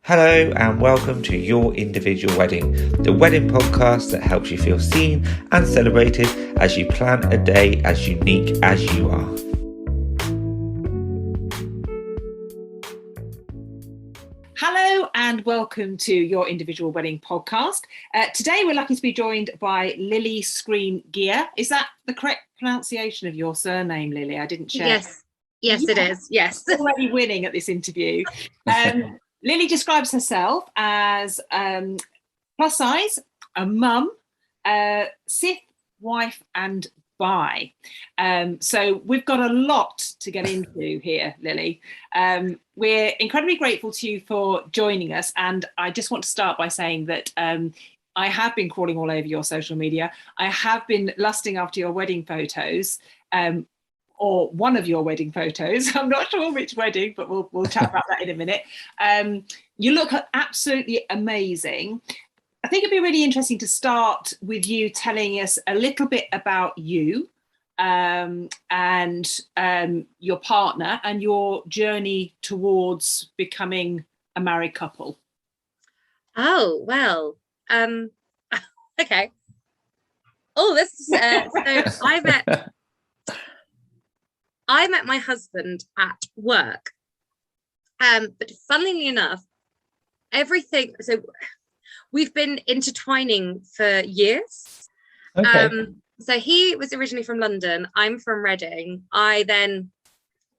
Hello and welcome to Your Individual Wedding, the wedding podcast that helps you feel seen and celebrated as you plan a day as unique as you are. Hello and welcome to Your Individual Wedding podcast. Today we're lucky to be joined by Lily Screen Gear. Is that the correct pronunciation of your surname, Lily? I didn't check. Yes, it is. Yes. Already winning at this interview. Lily describes herself as plus size, a mum, Sith, wife and bi. So we've got a lot to get into here, Lily. We're incredibly grateful to you for joining us. And I just want to start by saying that I have been crawling all over your social media. I have been lusting after your wedding photos. Or one of your wedding photos. I'm not sure which wedding, but we'll chat about that in a minute. You look absolutely amazing. I think it'd be really interesting to start with you telling us a little bit about you and your partner and your journey towards becoming a married couple. Oh, well, okay. Oh, this is, so I met my husband at work, but funnily enough, so we've been intertwining for years. Okay. So he was originally from London. I'm from Reading. I then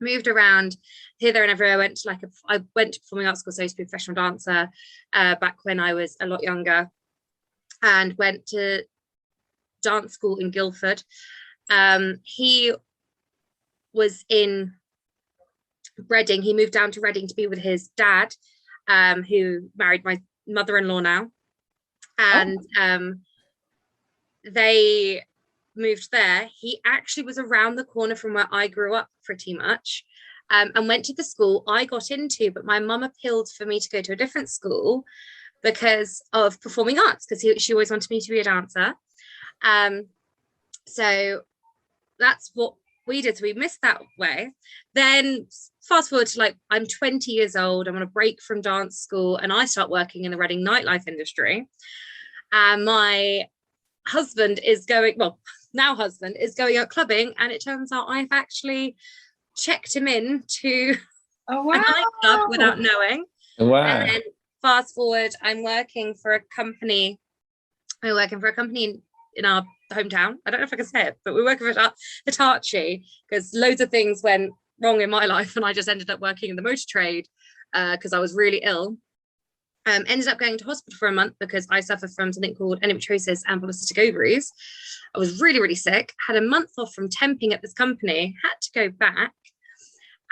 moved around here, there and everywhere. I went to performing arts school, so I used to be a professional dancer back when I was a lot younger, and went to dance school in Guildford. He was in Reading. He moved down to Reading to be with his dad, who married my mother-in-law now, and they moved there. He actually was around the corner from where I grew up pretty much, and went to the school I got into, but my mum appealed for me to go to a different school because of performing arts, because she always wanted me to be a dancer. So that's what we did. So we missed that way. Then fast forward to I'm 20 years old. I'm on a break from dance school and I start working in the Reading nightlife industry. And my husband is going out clubbing, and it turns out I've actually checked him in to a nightclub without knowing. Wow. And then fast forward, I'm working for a company in our hometown. I don't know if I can say it, but we're working for Hitachi, because loads of things went wrong in my life and I just ended up working in the motor trade because I was really ill. Ended up going to hospital for a month because I suffer from something called endometriosis and polycystic ovaries. I was really, really sick, had a month off from temping at this company, had to go back,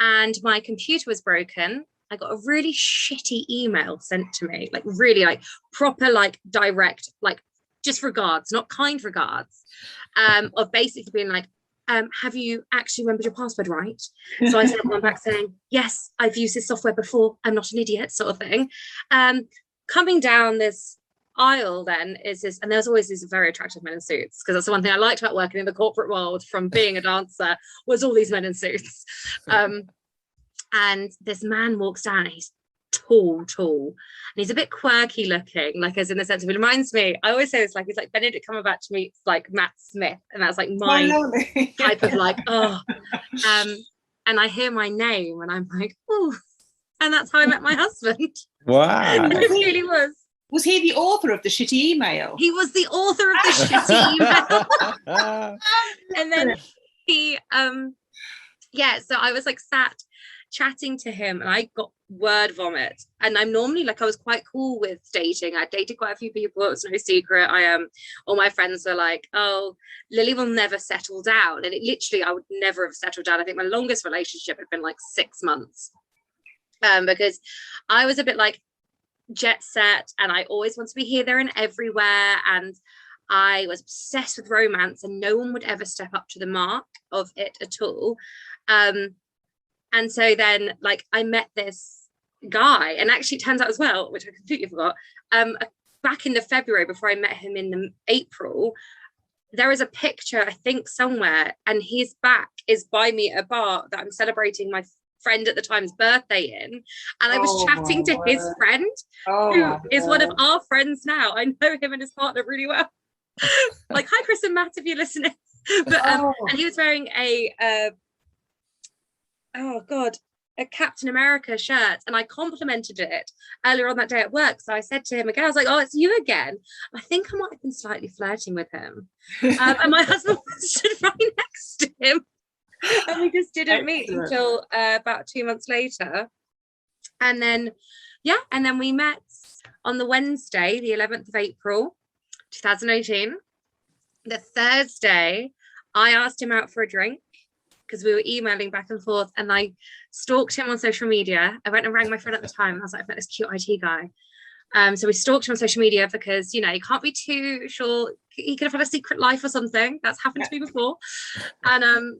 and my computer was broken. I got a really shitty email sent to me, proper, direct, just regards, not kind regards, of basically being have you actually remembered your password right? So I sent one back saying, yes, I've used this software before, I'm not an idiot, sort of thing. Coming down this aisle then is this, and there's always these very attractive men in suits, because that's the one thing I liked about working in the corporate world from being a dancer, was all these men in suits. And this man walks down and he's tall, and he's a bit quirky looking, as in the sense of, it reminds me, I always say it's he's like Benedict Cumberbatch meets Matt Smith, and that's my type of and I hear my name and I'm like, oh, and that's how I met my husband. Wow. It really was he the author of the shitty email? He was the author of the shitty email. And then he so I was sat chatting to him and I got word vomit. And I'm normally I was quite cool with dating. I dated quite a few people. It was no secret. All my friends were like, oh, Lily will never settle down. And it literally, I would never have settled down. I think my longest relationship had been 6 months, because I was a bit jet set and I always want to be here, there and everywhere. And I was obsessed with romance and no one would ever step up to the mark of it at all. And so then I met this guy, and actually it turns out as well, which I completely forgot, back in the February before I met him in the April, there is a picture, I think somewhere, and his back is by me at a bar that I'm celebrating my friend at the time's birthday in, and I was chatting to his friend, who is one of our friends now. I know him and his partner really well. Like, hi Chris and Matt, if you're listening. But and he was wearing a Captain America shirt, and I complimented it earlier on that day at work. So I said to him again, I was like, oh, it's you again. I think I might have been slightly flirting with him. And my husband stood right next to him, and we just didn't meet until about 2 months later. And then we met on the Wednesday, the 11th of April 2018. The Thursday, I asked him out for a drink because we were emailing back and forth, and I stalked him on social media. I went and rang my friend at the time. I was like, I've met this cute IT guy. So we stalked him on social media because, you can't be too sure. He could have had a secret life or something. That's happened to me before. And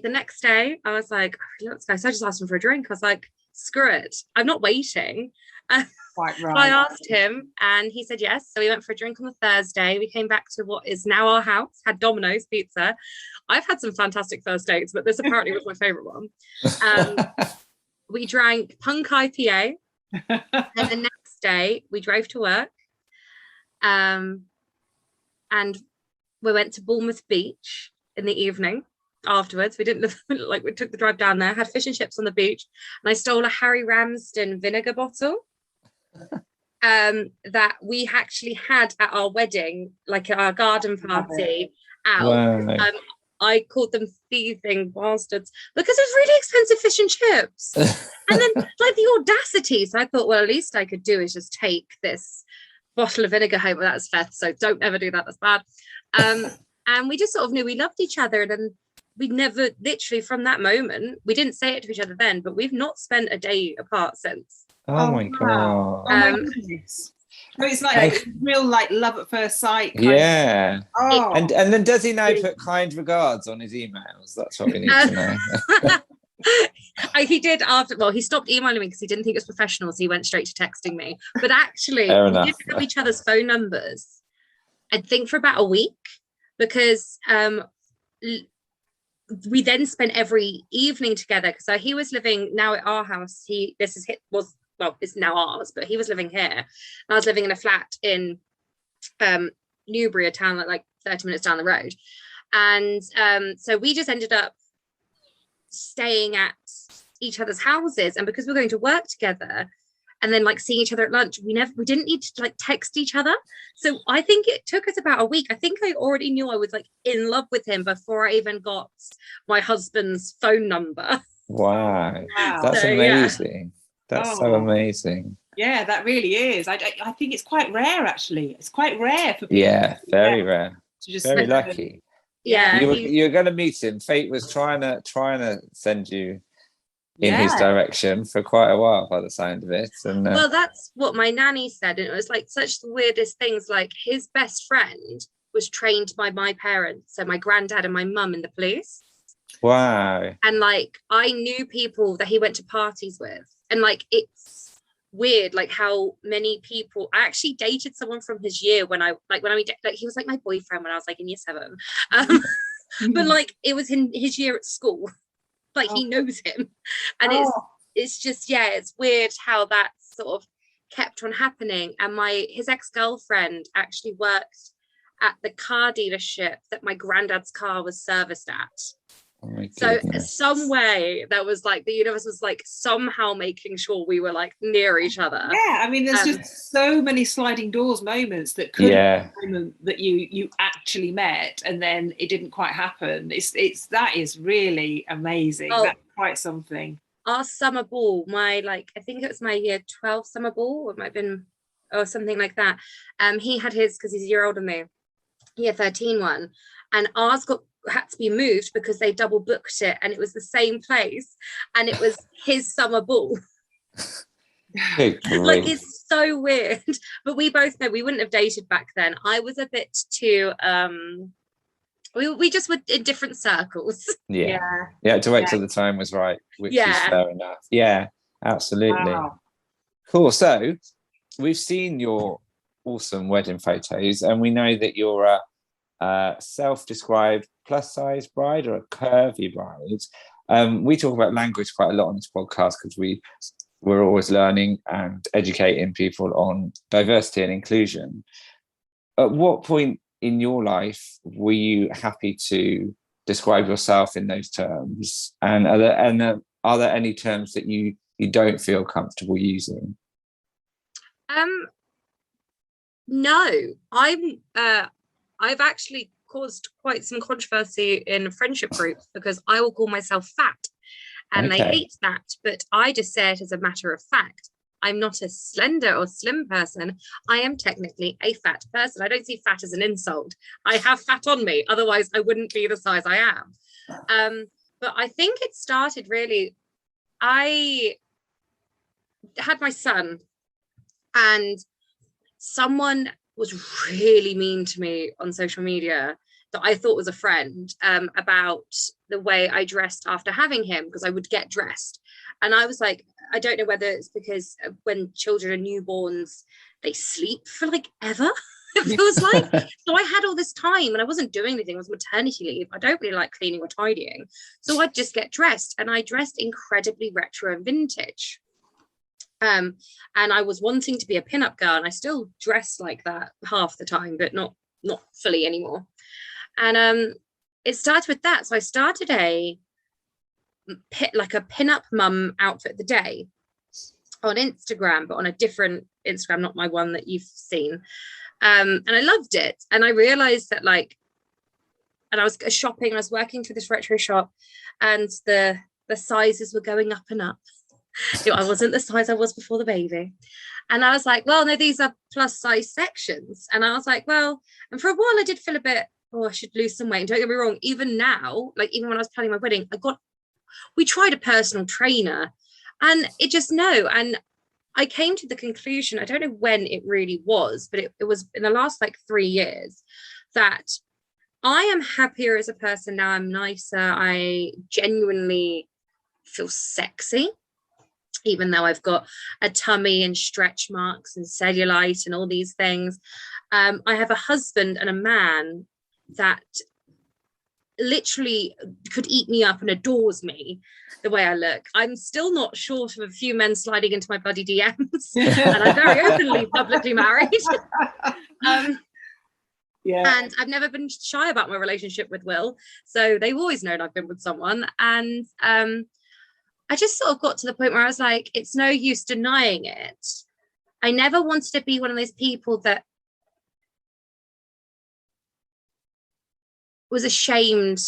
the next day I was like, let's go. So I just asked him for a drink. I was like, screw it, I'm not waiting. Quite right. So I asked him, and he said yes. So we went for a drink on the Thursday. We came back to what is now our house, had Domino's pizza. I've had some fantastic first dates, but this apparently was my favorite one. We drank Punk IPA, and the next day we drove to work, and we went to Bournemouth Beach in the evening. Afterwards, we didn't live, like, we took the drive down there, had fish and chips on the beach, and I stole a Harry Ramsden vinegar bottle that we actually had at our wedding, like at our garden party out. Wow. I called them thieving bastards because it was really expensive fish and chips. And then, like, the audacity. So I thought, well, at least I could do is just take this bottle of vinegar home. Well, that's fair, so don't ever do that, that's bad. And we just sort of knew we loved each other, and then we never, literally from that moment, we didn't say it to each other then, but we've not spent a day apart since. Oh my God. Oh my goodness. So it's like real, like, love at first sight. Yeah. Oh. And then does he now put kind regards on his emails? That's what we need to know. He did after, well, he stopped emailing me because he didn't think it was professional, so he went straight to texting me. But actually, Fair we enough. didn't have each other's phone numbers, I think, for about a week, because we then spent every evening together. So he was living now at our house. It's now ours, but he was living here. And I was living in a flat in Newbury, a town like 30 minutes down the road. And so we just ended up staying at each other's houses. And because we were going to work together and then, like, seeing each other at lunch, we didn't need to, like, text each other. So I think it took us about a week. I think I already knew I was, like, in love with him before I even got my husband's phone number. Wow. That's amazing. That's so amazing. Yeah, that really is. I think it's quite rare, actually. It's quite rare for people. Yeah, very rare. To just very lucky. Yeah. You were going to meet him. Fate was trying to send you in his direction for quite a while, by the sound of it. And well, that's what my nanny said, and it was like such the weirdest things. Like, his best friend was trained by my parents, so my granddad and my mum, in the police. Wow. And, like, I knew people that he went to parties with, and, like, it's weird, like, how many people. I actually dated someone from his year when he was like my boyfriend when I was like in year 7, but, like, it was in his year at school. Like, he knows him, and it's just, it's weird how that sort of kept on happening. And his ex-girlfriend actually worked at the car dealership that my granddad's car was serviced at. Oh my so goodness. Some way that was like the universe was like somehow making sure we were, like, near each other. I mean, there's just so many sliding doors moments that could have been the moment that you actually met, and then it didn't quite happen. That is really amazing. That's quite something. Our summer ball, I think it was my year 12 summer ball, it might have been, or something like that. He had his, because he's a year older than me, year 13 one, and ours had to be moved because they double booked it, and it was the same place, and it was his summer ball. Like, it's so weird, but we both know we wouldn't have dated back then. I was a bit too we just were in different circles. You had to wait till the time was right, which is fair enough. Absolutely. Cool. So we've seen your awesome wedding photos, and we know that you're a self-described plus size bride, or a curvy bride. We talk about language quite a lot on this podcast because we're always learning and educating people on diversity and inclusion. At what point in your life were you happy to describe yourself in those terms? And are there any terms that you don't feel comfortable using? No, I've actually caused quite some controversy in friendship groups because I will call myself fat, and they hate that, but I just say it as a matter of fact. I'm not a slender or slim person. I am technically a fat person. I don't see fat as an insult. I have fat on me, otherwise I wouldn't be the size I am. But I think it started really, I had my son, and someone was really mean to me on social media that I thought was a friend, about the way I dressed after having him, because I would get dressed. And I was like, I don't know whether it's because when children are newborns, they sleep for like ever, it feels like. So I had all this time and I wasn't doing anything. I was maternity leave. I don't really like cleaning or tidying. So I'd just get dressed, and I dressed incredibly retro and vintage. And I was wanting to be a pinup girl, and I still dress like that half the time, but not fully anymore. And it started with that. So I started a pinup mum outfit of the day on Instagram, but on a different Instagram, not my one that you've seen. And I loved it. And I realized that and I was shopping, I was working for this retro shop, and the sizes were going up and up. I wasn't the size I was before the baby. And I was like, well, no, these are plus size sections. And I was like, well, and for a while I did feel a bit, I should lose some weight. And don't get me wrong, even now, like even when I was planning my wedding, we tried a personal trainer, and it just and I came to the conclusion, I don't know when it really was, but it was in the last 3 years, that I am happier as a person now. I'm nicer. I genuinely feel sexy, even though I've got a tummy and stretch marks and cellulite and all these things. I have a husband and a man that literally could eat me up and adores me the way I look. I'm still not short of a few men sliding into my bloody DMs, and I'm very openly publicly married. And I've never been shy about my relationship with Will, so they've always known I've been with someone. And I just sort of got to the point where I was like, it's no use denying it. I never wanted to be one of those people that was ashamed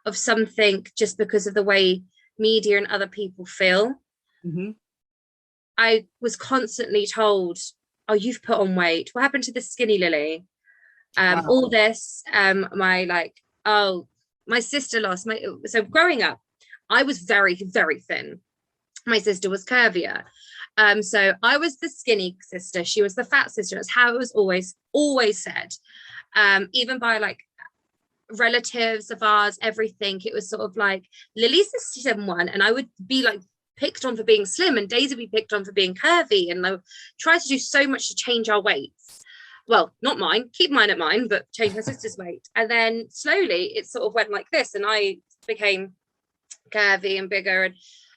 of something just because of the way media and other people feel. Mm-hmm. I was constantly told, oh, you've put on weight. What happened to the skinny Lily? Wow. All this, my sister lost so growing up, I was very, very thin. My sister was curvier. So I was the skinny sister. She was the fat sister. That's how it was always said. Even by relatives of ours, everything. It was sort of like, Lily's the slim one, and I would be picked on for being slim, and Daisy would be picked on for being curvy, and I tried to do so much to change our weights. Well, not mine, keep mine at mine, but change my sister's weight. And then slowly it sort of went like this, and I became curvy and bigger, and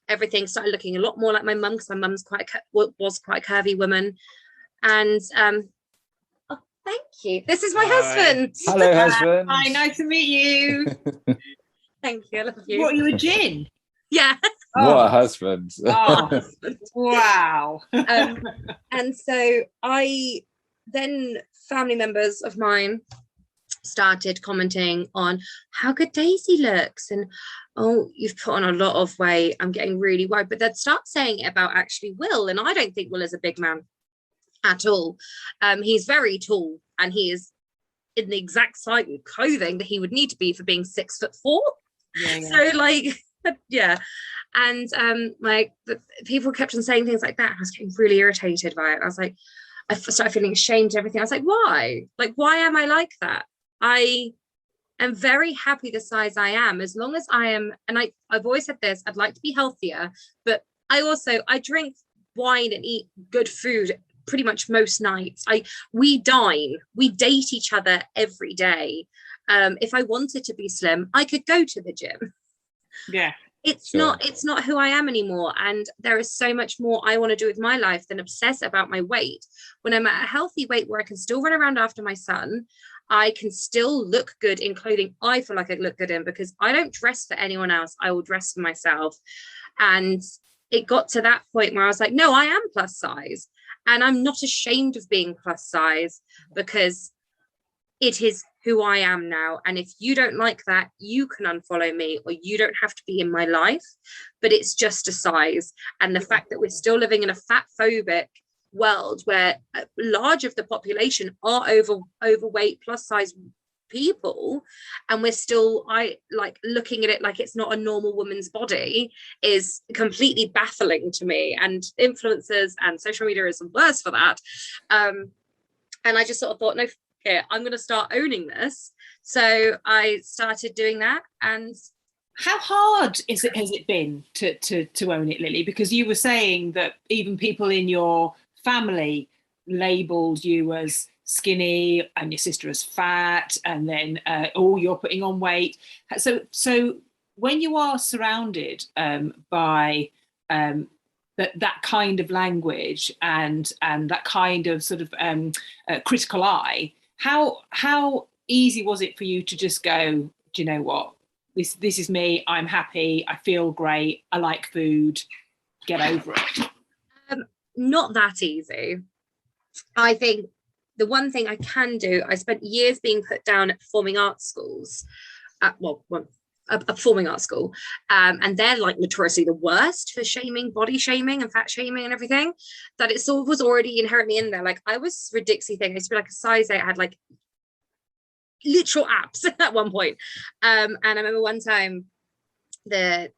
everything started looking a lot more like my mum, because my mum's was quite a curvy woman. And thank you. This is my husband. Hello, husband. Hi, nice to meet you. Thank you. I love you. What, you a gin? Yeah. What a husband. Oh, wow. And so then family members of mine started commenting on how good Daisy looks, and oh, you've put on a lot of weight, I'm getting really worried. But they'd start saying it about actually Will, and I don't think Will is a big man at all. He's very tall, and he is in the exact size of clothing that he would need to be for being 6'4". So yeah. And people kept on saying things like that. I was getting really irritated by it. I was like, I started feeling ashamed and everything. I was like, why? Why am I like that? I am very happy the size I am, as long as I am. And I've always said this, I'd like to be healthier, but I drink wine and eat good food pretty much most nights. We dine, we date each other every day. If I wanted to be slim, I could go to the gym. Yeah. it's not who I am anymore. And there is so much more I want to do with my life than obsess about my weight. When I'm at a healthy weight where I can still run around after my son, I can still look good in clothing I feel like I look good in, because I don't dress for anyone else. I will dress for myself. And it got to that point where I was like, no, I am plus size. And I'm not ashamed of being plus size, because it is who I am now. And if you don't like that, you can unfollow me, or you don't have to be in my life. But it's just a size. And the fact that we're still living in a fat phobic world where a large of the population are overweight plus size people, and we're still looking at it like it's not a normal woman's body, is completely baffling to me. And influencers and social media is worse for that. And I just sort of thought, no, here, I'm going to start owning this. So I started doing that. And how hard has it been to own it, Lily? Because you were saying that even people in your family labelled you as skinny and your sister as fat, and then you're putting on weight. So when you are surrounded by that kind of language and that kind of sort of critical eye, how easy was it for you to just go, do you know what, this is me, I'm happy, I feel great, I like food, get over it? Not that easy. I think the one thing I can do, I spent years being put down at performing arts schools, a performing arts school, and they're like notoriously the worst for shaming, body shaming and fat shaming and everything, that it sort of was already inherently in there. Like, I was ridiculously thin. I used to be like a size 8. I had like literal abs at one point. And I remember one time the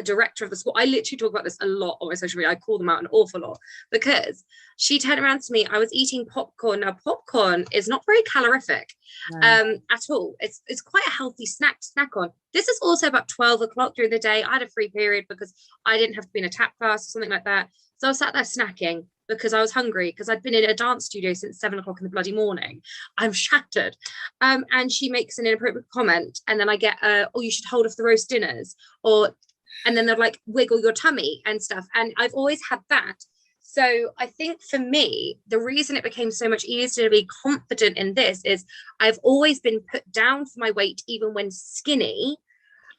director of the school, I literally talk about this a lot on my social media, I call them out an awful lot, because she turned around to me, I was eating popcorn. Now popcorn is not very calorific at all. It's quite a healthy snack to snack on. This is also about 12 o'clock during the day. I had a free period because I didn't have to be in a tap fast or something like that. So I was sat there snacking because I was hungry, because I'd been in a dance studio since 7 o'clock in the bloody morning. I'm shattered. And she makes an inappropriate comment, and then I get, oh, you should hold off the roast dinners, and then they're like, wiggle your tummy and stuff. And I've always had that. So I think for me, the reason it became so much easier to be confident in this is I've always been put down for my weight. Even when skinny,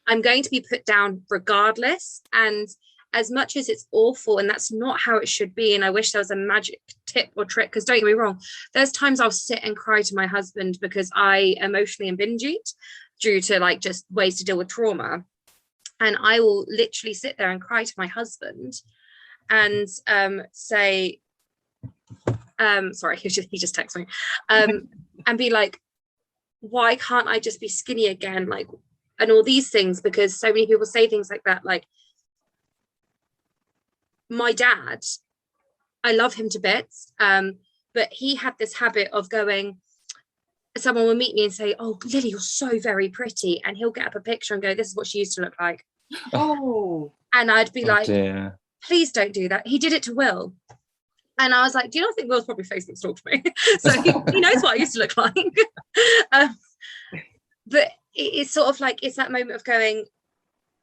I'm going to be put down regardless. And as much as it's awful, and that's not how it should be, and I wish there was a magic tip or trick, because don't get me wrong, there's times I'll sit and cry to my husband because I emotionally and binge eat due to like just ways to deal with trauma. And I will literally sit there and cry to my husband and say, sorry, he just texted me, and be like, why can't I just be skinny again? Like, and all these things, because so many people say things like that. Like, my dad, I love him to bits, but he had this habit of going, someone will meet me and say, oh, Lily, you're so very pretty, and he'll get up a picture and go, this is what she used to look like. Oh. And I'd be like, dear. Please don't do that. He did it to Will. And I was like, do you not think Will's probably Facebook stalked me? So he knows what I used to look like. But it's sort of like, it's that moment of going,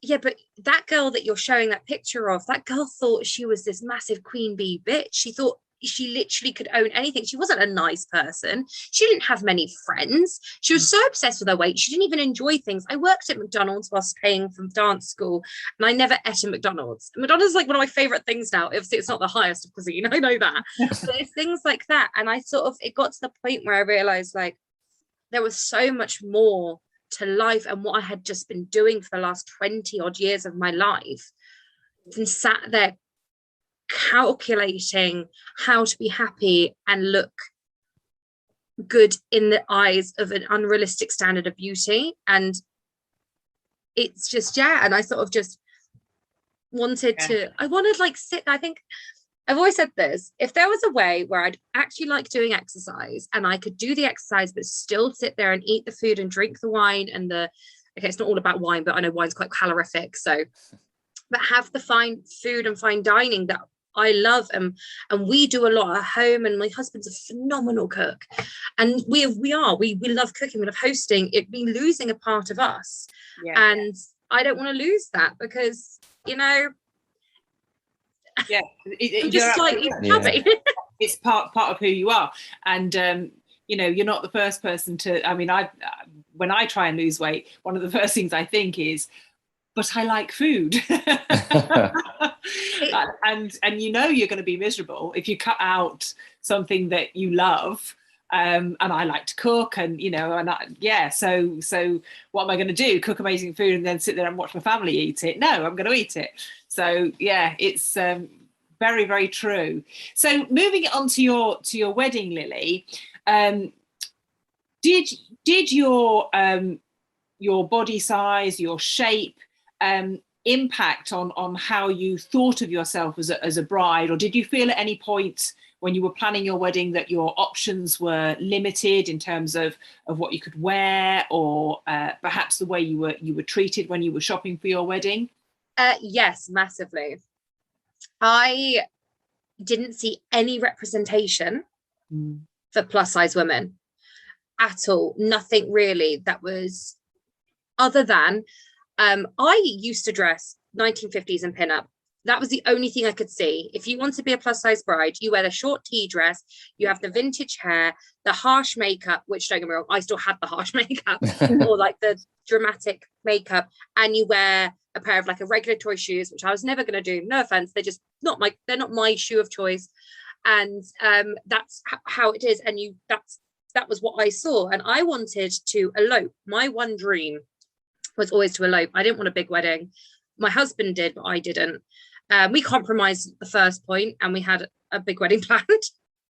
yeah, but that girl that you're showing that picture of, that girl thought she was this massive queen bee bitch. She thought she literally could own anything. She wasn't a nice person. She didn't have many friends. She was so obsessed with her weight. She didn't even enjoy things. I worked at McDonald's whilst paying for dance school, and I never ate at McDonald's. McDonald's is like one of my favorite things now. Obviously, it's not the highest of cuisine. I know that. But it's things like that. And I sort of, it got to the point where I realized like there was so much more to life and what I had just been doing for the last 20 odd years of my life, and sat there calculating how to be happy and look good in the eyes of an unrealistic standard of beauty. And it's just, yeah, and I sort of just wanted to, I wanted like sit, I think I've always said this, if there was a way where I'd actually like doing exercise and I could do the exercise but still sit there and eat the food and drink the wine and the, okay, it's not all about wine, but I know wine's quite calorific, so, but have the fine food and fine dining that I love, and we do a lot at home, and my husband's a phenomenal cook, and we love cooking, we love hosting. It'd been losing a part of us, and I don't want to lose that because, you know, yeah, I'm just slightly chubby. It's part of who you are. And you know, you're not the first person to, I mean, when I try and lose weight, one of the first things I think is, but I like food. and you know you're going to be miserable if you cut out something that you love. And I like to cook, and you know, so what am I going to do? Cook amazing food and then sit there and watch my family eat it? No, I'm going to eat it. So yeah, it's very, very true. So moving on to your wedding, Lily, did your body size, your shape, impact on how you thought of yourself as a bride, or did you feel at any point when you were planning your wedding that your options were limited in terms of what you could wear, or perhaps the way you were treated when you were shopping for your wedding? Yes, massively. I didn't see any representation for plus size women at all. Nothing really that was other than I used to dress 1950s and pin up. That was the only thing I could see. If you want to be a plus size bride, you wear the short tea dress, you have the vintage hair, the harsh makeup, which don't get me wrong, I still had the harsh makeup or like the dramatic makeup, and you wear a pair of like a regulatory shoes, which I was never going to do. No offense, they're not my shoe of choice. And that's how it is. And that was what I saw. And I wanted to elope. My one dream was always to elope. I didn't want a big wedding. My husband did, but I didn't. We compromised at the first point and we had a big wedding planned.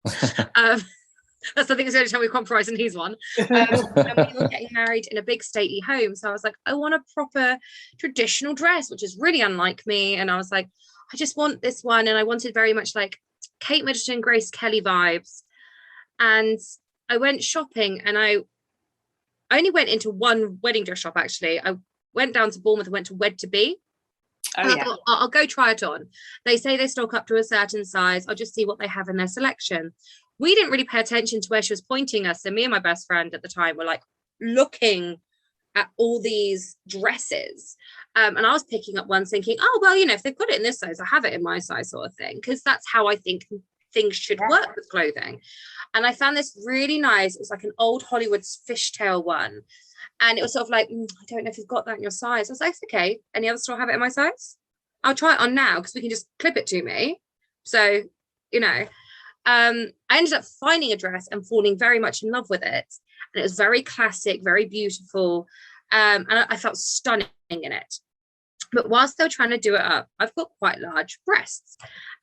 That's I think it's the only time we compromised, and he's one. And we were getting married in a big stately home. So I was like, I want a proper traditional dress, which is really unlike me. And I was like, I just want this one. And I wanted very much like Kate Middleton, Grace Kelly vibes. And I went shopping, and I only went into one wedding dress shop, actually. I went down to Bournemouth and went to Wed to Be. Oh, yeah. I'll go try it on. They say they stock up to a certain size. I'll just see what they have in their selection. We didn't really pay attention to where she was pointing us. So me and my best friend at the time were like looking at all these dresses. And I was picking up one thinking, oh, well, you know, if they've got it in this size, I have it in my size, sort of thing. Because that's how I think things should work with clothing. And I found this really nice. It was like an old Hollywood's fishtail one. And it was sort of like, I don't know if you've got that in your size. I was like, it's okay. Any other store have it in my size? I'll try it on now because we can just clip it to me. So, you know, I ended up finding a dress and falling very much in love with it. And it was very classic, very beautiful. And I felt stunning in it. But whilst they were trying to do it up, I've got quite large breasts.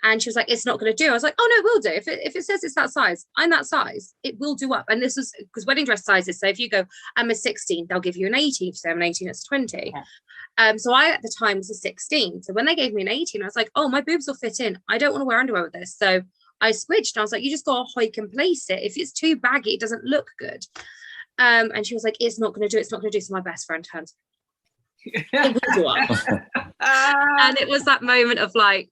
And she was like, it's not going to do. I was like, oh, no, it will do. If it says it's that size, I'm that size. It will do up. And this was because wedding dress sizes. So if you go, I'm a 16, they'll give you an 18. If you say I'm an 18, it's 20. Yeah. So I, at the time, was a 16. So when they gave me an 18, I was like, oh, my boobs will fit in. I don't want to wear underwear with this. So I switched. I was like, you just got to hike and place it. If it's too baggy, it doesn't look good. And she was like, it's not going to do. It's not going to do. So my best friend turned. It will do up. And it was that moment of like,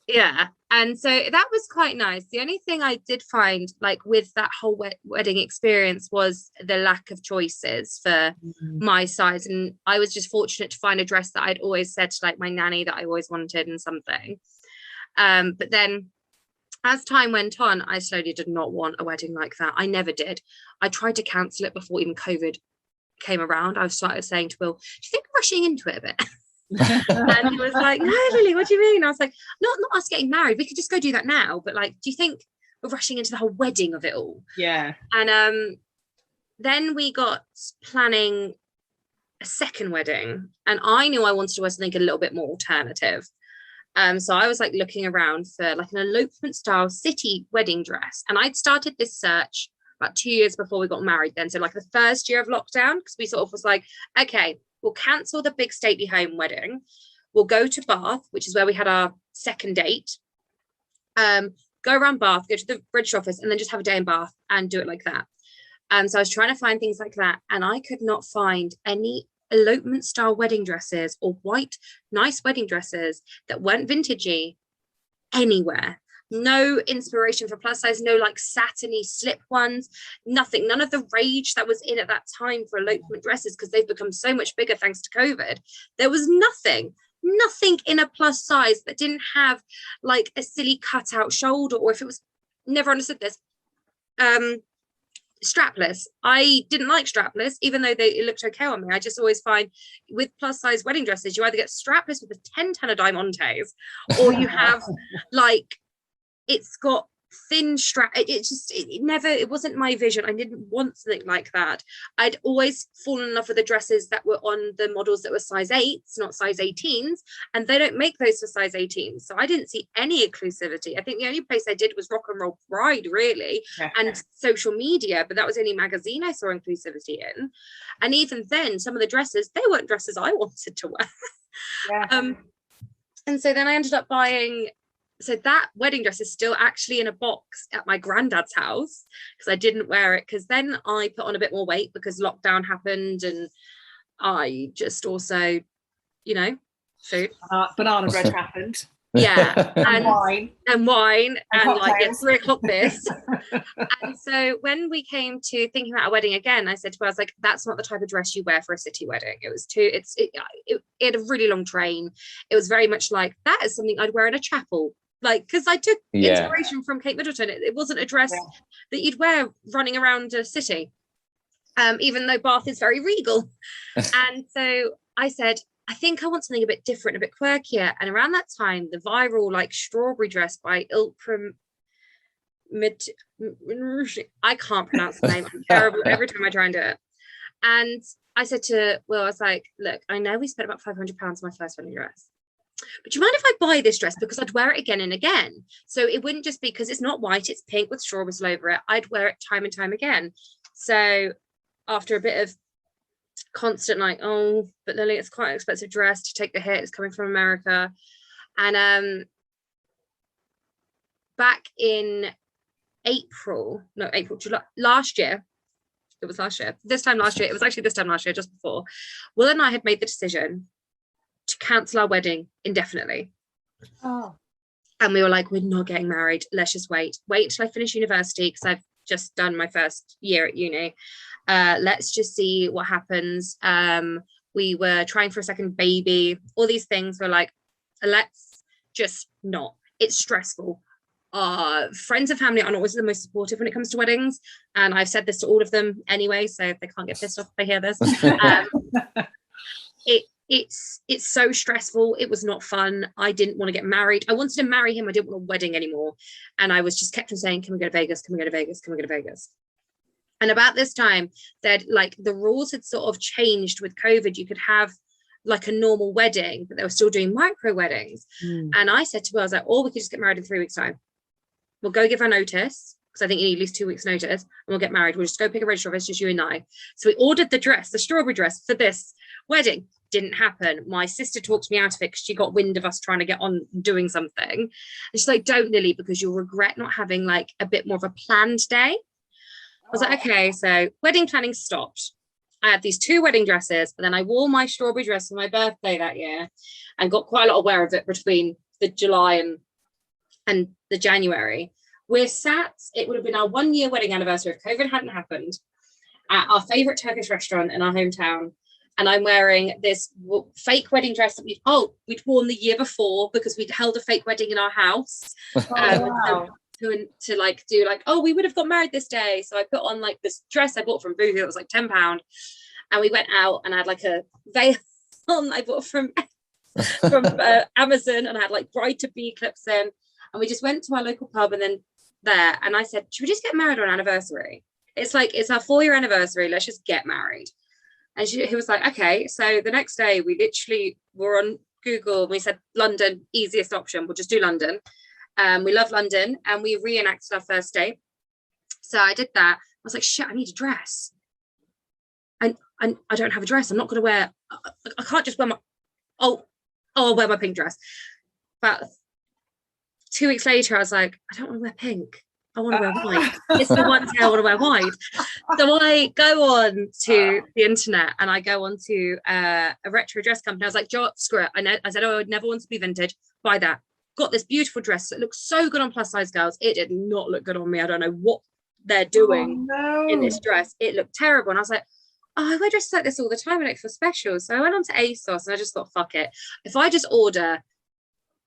yeah. And so that was quite nice. The only thing I did find like with that whole wedding experience was the lack of choices for my size. And I was just fortunate to find a dress that I'd always said to like my nanny that I always wanted and something. But then as time went on, I slowly did not want a wedding like that. I never did. I tried to cancel it before even COVID came around. I started saying to Will, do you think we're rushing into it a bit? And he was like, no, Lily, what do you mean? I was like, not us getting married. We could just go do that now. But like, do you think we're rushing into the whole wedding of it all? Yeah. And then we got planning a second wedding. And I knew I wanted to wear something a little bit more alternative. So I was like looking around for like an elopement style city wedding dress. And I'd started this search about 2 years before we got married then. So like the first year of lockdown, because we sort of was like, okay, we'll cancel the big stately home wedding. We'll go to Bath, which is where we had our second date. Go around Bath, go to the British office, and then just have a day in Bath and do it like that. So I was trying to find things like that, and I could not find any elopement style wedding dresses or white, nice wedding dresses that weren't vintagey anywhere. no inspiration for plus size, no like satiny slip ones, nothing, none of the rage that was in at that time for elopement dresses, because they've become so much bigger thanks to COVID. There was nothing in a plus size that didn't have like a silly cutout shoulder, or if it was, never understood this, strapless. I didn't like strapless, even though it looked okay on me. I just always find with plus size wedding dresses, you either get strapless with the 10 ton of diamantes, or you have like, it's got thin strap. It wasn't my vision. I didn't want something like that. I'd always fallen in love with the dresses that were on the models that were size 8s, not size 18s, and they don't make those for size 18s, so I didn't see any inclusivity. I think the only place I did was Rock and Roll Bride, really, and social media, but that was the only magazine I saw inclusivity in. And even then, some of the dresses, they weren't dresses I wanted to wear. And so then I ended up buying, so that wedding dress is still actually in a box at my granddad's house, because I didn't wear it, because then I put on a bit more weight because lockdown happened, and I just also, you know, food. Banana bread happened. Yeah, and wine, and like, yeah, 3 o'clock this. And so when we came to thinking about a wedding again, I said to her, I was like, that's not the type of dress you wear for a city wedding. It was it had a really long train. It was very much like, that is something I'd wear in a chapel. Like, because I took inspiration from Kate Middleton. It wasn't a dress that you'd wear running around a city, even though Bath is very regal. And so I said, I think I want something a bit different, a bit quirkier. And around that time, the viral like strawberry dress by I can't pronounce the name. I'm terrible every time I try and do it. And I said to Will, I was like, look, I know we spent about £500 on my first wedding dress, but do you mind if I buy this dress, because I'd wear it again and again? So it wouldn't just be because it's not white, it's pink with strawberries all over it. I'd wear it time and time again. So after a bit of constant like, oh, but Lily, it's quite an expensive dress to take the hit, it's coming from America. And back in July last year, it was last year, this time last year, just before, Will and I had made the decision to cancel our wedding indefinitely. And we were like, we're not getting married, let's just wait till I finish university, because I've just done my first year at uni. Let's just see what happens. We were trying for a second baby, all these things. We're like, let's just not, it's stressful. Friends and family aren't always the most supportive when it comes to weddings, and I've said this to all of them anyway, so they can't get pissed off if they hear this. It's so stressful. It was not fun. I didn't want to get married. I wanted to marry him. I didn't want a wedding anymore. And I was just kept on saying, can we go to Vegas? Can we go to Vegas? Can we go to Vegas? And about this time, that like the rules had sort of changed with COVID. You could have like a normal wedding, but they were still doing micro weddings. And I said to her, I was like, we could just get married in 3 weeks' time. We'll go give our notice, because I think you need at least 2 weeks' notice, and we'll get married. We'll just go pick a registry office, just you and I. So we ordered the strawberry dress for this wedding. Didn't happen. My sister talked me out of it because she got wind of us trying to get on doing something. And she's like, don't, Lily, because you'll regret not having like a bit more of a planned day. I was like, okay, so wedding planning stopped. I had these 2 wedding dresses, but then I wore my strawberry dress for my birthday that year and got quite a lot of wear of it between the July and the January. We're sat, it would have been our 1-year wedding anniversary if COVID hadn't happened, at our favourite Turkish restaurant in our hometown. And I'm wearing this fake wedding dress that we'd worn the year before, because we'd held a fake wedding in our house. Wow. To like do like, we would have got married this day. So I put on like this dress I bought from Boohoo. It was like £10. And we went out, and I had like a veil on I bought from Amazon, and I had like bride to be clips in. And we just went to our local pub, and then there. And I said, should we just get married on anniversary? It's like, it's our 4-year anniversary. Let's just get married. And he was like, okay. So the next day we literally were on Google, and we said, London, easiest option. We'll just do London. We love London, and we reenacted our first day. So I did that. I was like, shit, I need a dress. And I don't have a dress. I'm not going to wear, I can't just wear my, I'll wear my pink dress. But 2 weeks later, I was like, I don't want to wear pink. I want to wear white. It's the one day I want to wear white. So I go on to the internet, and I go on to a retro dress company. I was like, screw it. I said, I would never want to be vintage. Buy that. got this beautiful dress that looks so good on plus size girls. It did not look good on me. I don't know what they're doing in this dress. It looked terrible. And I was like, oh, I wear dresses like this all the time. I look for specials. So I went on to ASOS and I just thought, fuck it. If I just order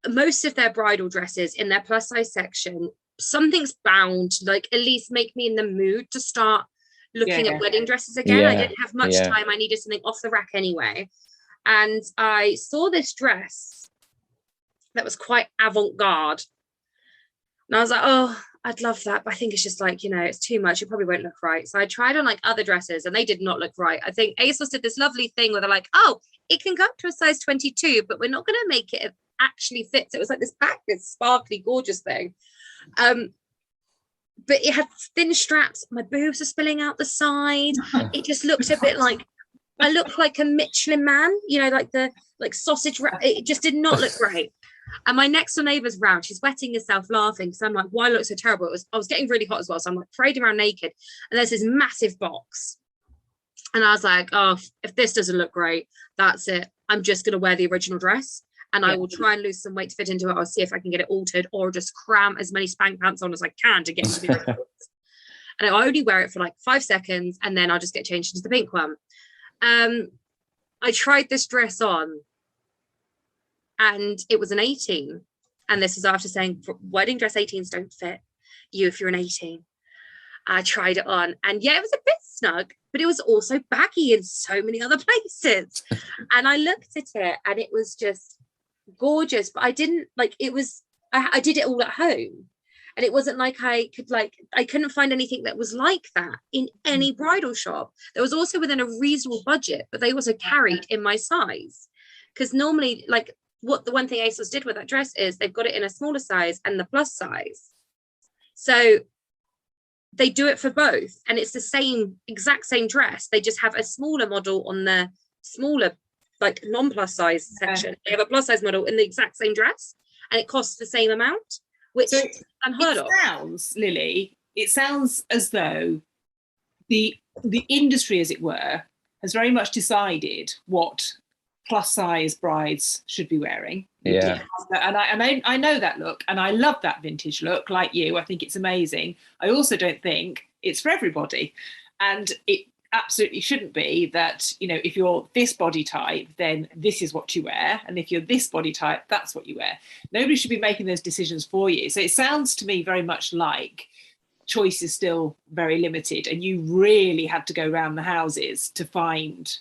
most of their bridal dresses in their plus size section, something's bound to like at least make me in the mood to start looking at wedding dresses again. I didn't have much time. I needed something off the rack anyway. And I saw this dress that was quite avant-garde. And I was like, oh, I'd love that. But I think it's just like, you know, it's too much. It probably won't look right. So I tried on like other dresses and they did not look right. I think ASOS did this lovely thing where they're like, oh, it can go up to a size 22, but we're not going to make it actually fit. So it was like this sparkly, gorgeous thing. But it had thin straps. My boobs are spilling out the side. It just looked a bit like, I looked like a Michelin man, you know, like the sausage wrap. It just did not look great. And my next door neighbour's round, she's wetting herself laughing because I'm like, why look so terrible? I was getting really hot as well. So I'm like parading around naked. And there's this massive box. And I was like, oh, if this doesn't look great, that's it. I'm just going to wear the original dress. And I will try and lose some weight to fit into it. I'll see if I can get it altered or just cram as many spank pants on as I can to get into the original. And I only wear it for like 5 seconds and then I'll just get changed into the pink one. I tried this dress on and it was an 18. And this is after saying wedding dress 18s don't fit you if you're an 18. I tried it on and yeah, it was a bit snug, but it was also baggy in so many other places. And I looked at it and it was just gorgeous, but I didn't like it was I did it all at home and it wasn't like I couldn't find anything that was like that in any bridal shop. There was also within a reasonable budget, but they also carried in my size, because normally like the one thing ASOS did with that dress is they've got it in a smaller size and the plus size, so they do it for both and it's the exact same dress. They just have a smaller model on the smaller like non-plus size section. They have a plus size model in the exact same dress and it costs the same amount, which is unheard of. It sounds as though the industry, as it were, has very much decided what plus size brides should be wearing. Yeah. And I know that look and I love that vintage look like you. I think it's amazing. I also don't think it's for everybody. And it absolutely shouldn't be that, you know, if you're this body type, then this is what you wear. And if you're this body type, that's what you wear. Nobody should be making those decisions for you. So it sounds to me very much like choice is still very limited and you really had to go around the houses to find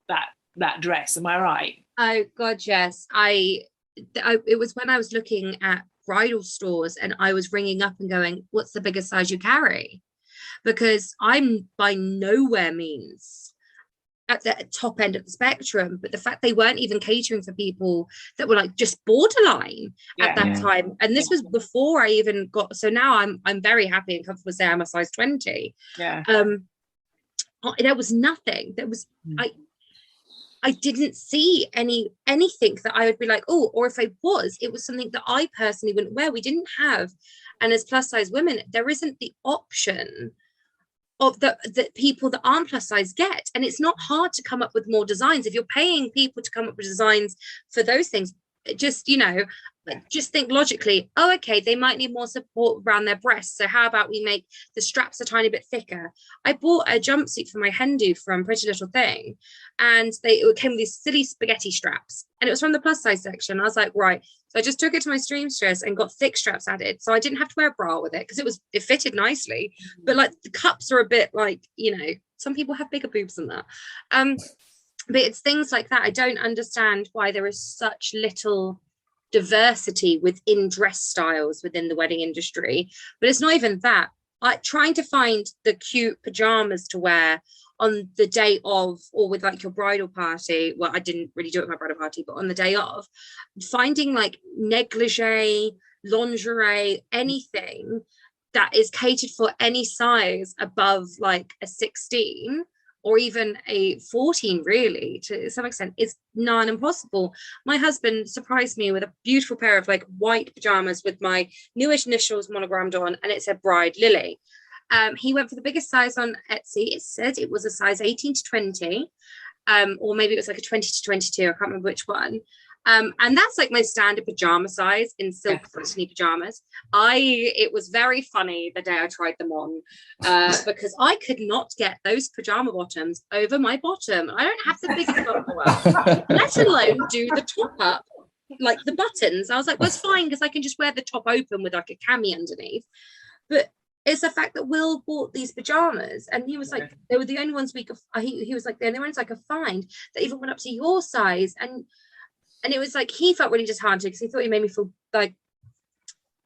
that dress. Am I right? Oh God, yes. It was when I was looking at bridal stores and I was ringing up and going, what's the biggest size you carry? Because I'm by nowhere means at the top end of the spectrum, but the fact they weren't even catering for people that were like just borderline at that time. And this was before I even got, so now I'm very happy and comfortable to say I'm a size 20. Yeah. There was nothing. There was, I didn't see anything that I would be like, oh, or if I was, it was something that I personally wouldn't wear. We didn't have, and as plus size women, there isn't the option of the people that aren't plus size get. And it's not hard to come up with more designs. If you're paying people to come up with designs for those things, just, you know, just think logically, oh, okay, they might need more support around their breasts. So how about we make the straps a tiny bit thicker? I bought a jumpsuit for my hen do from Pretty Little Thing, and it came with these silly spaghetti straps, and it was from the plus size section. I was like, right. So I just took it to my seamstress and got thick straps added. So I didn't have to wear a bra with it because it fitted nicely. But like the cups are a bit like, you know, some people have bigger boobs than that. But it's things like that. I don't understand why there is such little diversity within dress styles within the wedding industry. But it's not even that. Trying to find the cute pajamas to wear on the day of, or with like your bridal party. Well, I didn't really do it at my bridal party, but on the day of, finding like negligee, lingerie, anything that is catered for any size above like a 16 or even a 14, really, to some extent, is nigh impossible. My husband surprised me with a beautiful pair of like white pajamas with my newish initials monogrammed on, and it said Bride Lily. He went for the biggest size on Etsy. It said it was a size 18 to 20, or maybe it was like a 20 to 22. I can't remember which one. And that's like my standard pajama size in silk frosty pajamas. It was very funny the day I tried them on, because I could not get those pajama bottoms over my bottom. I don't have the biggest bum in the world, let alone do the top up, like the buttons. I was like, well, it's fine because I can just wear the top open with like a cami underneath. But it's the fact that Will bought these pajamas and he was like, they were the only ones we could, he was like, the only ones I could find that even went up to your size. And it was like, he felt really disheartened because he thought he made me feel like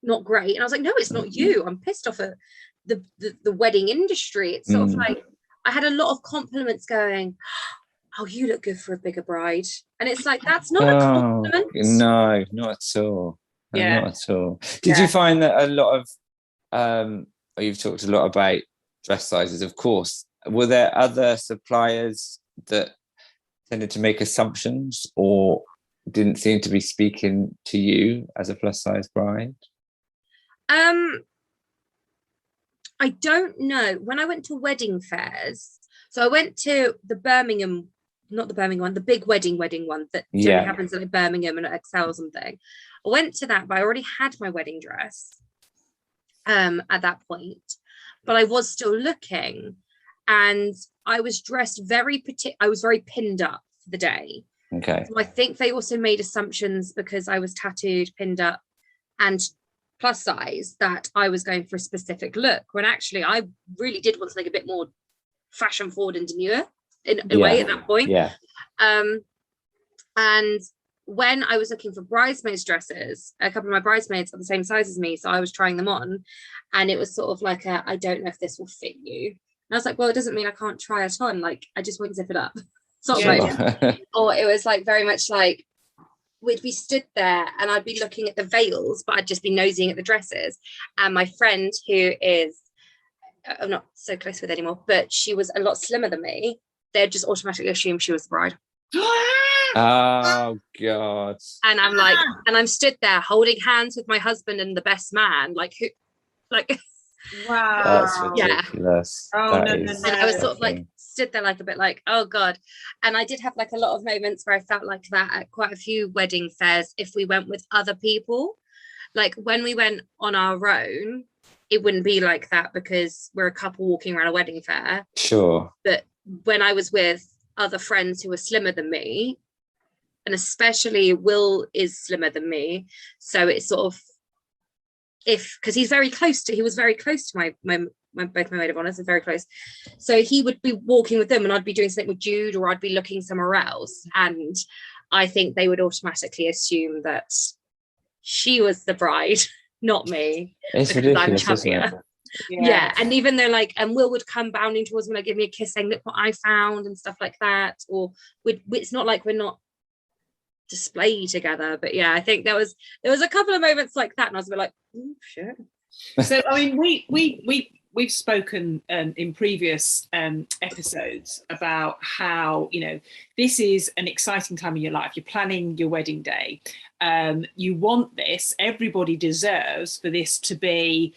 not great. And I was like, no, it's not you. I'm pissed off at the wedding industry. It's sort of like, I had a lot of compliments going, oh, you look good for a bigger bride. And it's like, that's not a compliment. No, not at all. No, not at all. Did you find that a lot of, you've talked a lot about dress sizes, of course. Were there other suppliers that tended to make assumptions or didn't seem to be speaking to you as a plus size bride? I don't know. When I went to wedding fairs, so I went to the Birmingham, not the Birmingham one, the big wedding one that generally happens at Birmingham and Excel or something. I went to that, but I already had my wedding dress at that point, but I was still looking, and I was dressed I was very pinned up for the day. Okay. So I think they also made assumptions because I was tattooed, pinned up, and plus size that I was going for a specific look. When actually I really did want something a bit more fashion forward and demure in a way at that point. Yeah. And when I was looking for bridesmaids dresses, a couple of my bridesmaids are the same size as me, so I was trying them on, and it was sort of like I don't know if this will fit you. And I was like, well, it doesn't mean I can't try it on. Like, I just won't zip it up. Sort of like, or it was like very much like we'd be stood there and I'd be looking at the veils, but I'd just be nosing at the dresses. And my friend, who is I'm not so close with anymore, but she was a lot slimmer than me, they'd just automatically assume she was the bride. Oh God. And I'm like, and I'm stood there holding hands with my husband and the best man, like who, like wow, that's ridiculous. Oh, no. And I was sort of like stood there like a bit like, oh God. And I did have like a lot of moments where I felt like that at quite a few wedding fairs if we went with other people. Like when we went on our own, it wouldn't be like that because we're a couple walking around a wedding fair. Sure. But when I was with other friends who were slimmer than me, and especially Will is slimmer than me, so it's sort of because he was very close to my both my maid of honors are very close, so he would be walking with them and I'd be doing something with Jude or I'd be looking somewhere else, and I think they would automatically assume that she was the bride, not me. It's ridiculous, isn't it? Yeah, and even though like, and Will would come bounding towards me, like give me a kiss, saying look what I found and stuff like that, or it's not like we're not display together. But yeah, I think there was a couple of moments like that, and I was a bit like, oh shit. So I mean, we've spoken in previous episodes about how, you know, this is an exciting time in your life. You're planning your wedding day. You want this. Everybody deserves for this to be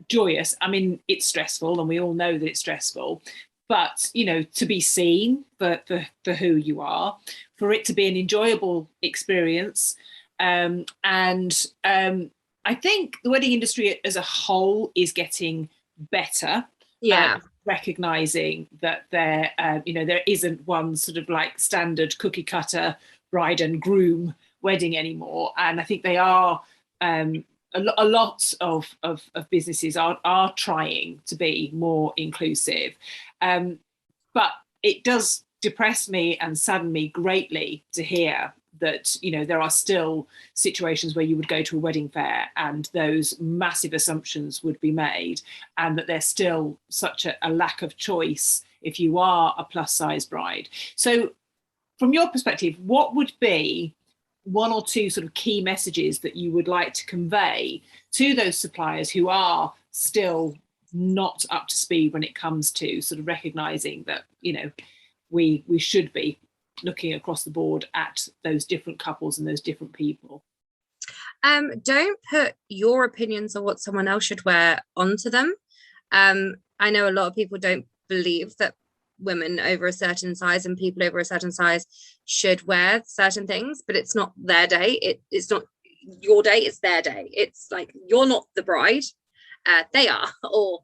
joyous. I mean, it's stressful, and we all know that it's stressful. But, you know, to be seen for who you are, for it to be an enjoyable experience. And I think the wedding industry as a whole is getting better. Yeah. Recognizing that there isn't one sort of like standard cookie cutter bride and groom wedding anymore. And I think they are, a lot of businesses are trying to be more inclusive. But it does depress me and sadden me greatly to hear that, you know, there are still situations where you would go to a wedding fair and those massive assumptions would be made, and that there's still such a lack of choice if you are a plus size bride. So from your perspective, what would be one or two sort of key messages that you would like to convey to those suppliers who are still not up to speed when it comes to sort of recognizing that, you know, we should be looking across the board at those different couples and those different people? Don't put your opinions on what someone else should wear onto them. I know a lot of people don't believe that women over a certain size and people over a certain size should wear certain things, but it's not their day. It's not your day, it's their day. It's like, you're not the bride, they are, or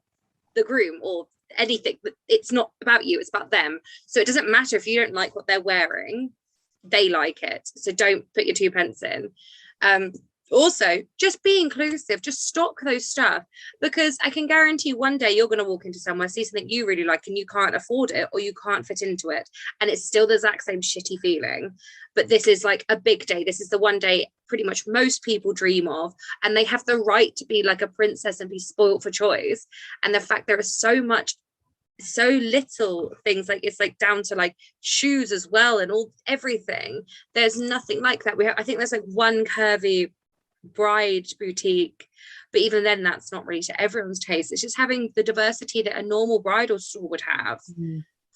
the groom, or anything, but it's not about you, it's about them. So it doesn't matter if you don't like what they're wearing, they like it. So don't put your 2 pence in. Also, just be inclusive, just stock those stuff, because I can guarantee one day you're going to walk into somewhere, see something you really like and you can't afford it, or you can't fit into it, and it's still the exact same shitty feeling. But this is like a big day. This is the one day pretty much most people dream of, and they have the right to be like a princess and be spoiled for choice. And the fact there is so little things, like it's like down to like shoes as well, and everything, there's nothing like that. I think there's like one curvy bride boutique, but even then that's not really to everyone's taste. It's just having the diversity that a normal bridal store would have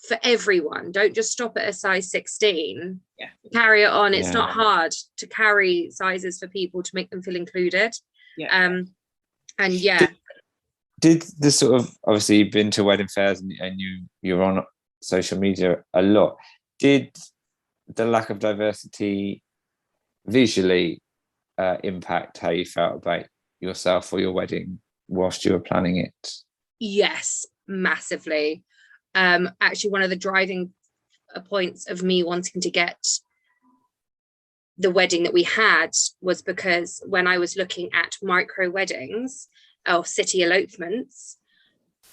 for everyone. Don't just stop at a size 16. Carry it on. It's not hard to carry sizes for people to make them feel included. Did the sort of, obviously you've been to wedding fairs and you're on social media a lot, did the lack of diversity visually impact how you felt about yourself or your wedding whilst you were planning it? Yes, massively. Actually, one of the driving points of me wanting to get the wedding that we had was because when I was looking at micro weddings or city elopements,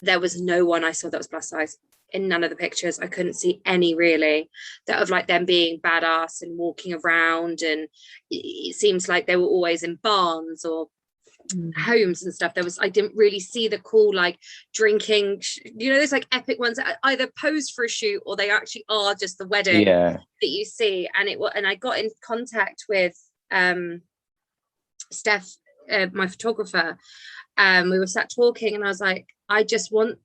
there was no one I saw that was plus size. In none of the pictures, I couldn't see any really that of like them being badass and walking around, and it seems like they were always in barns or homes and stuff. I didn't really see the cool like drinking, there's like epic ones that either posed for a shoot or they actually are just the wedding that you see. And I got in contact with Steph, my photographer. We were sat talking and I was like, I just want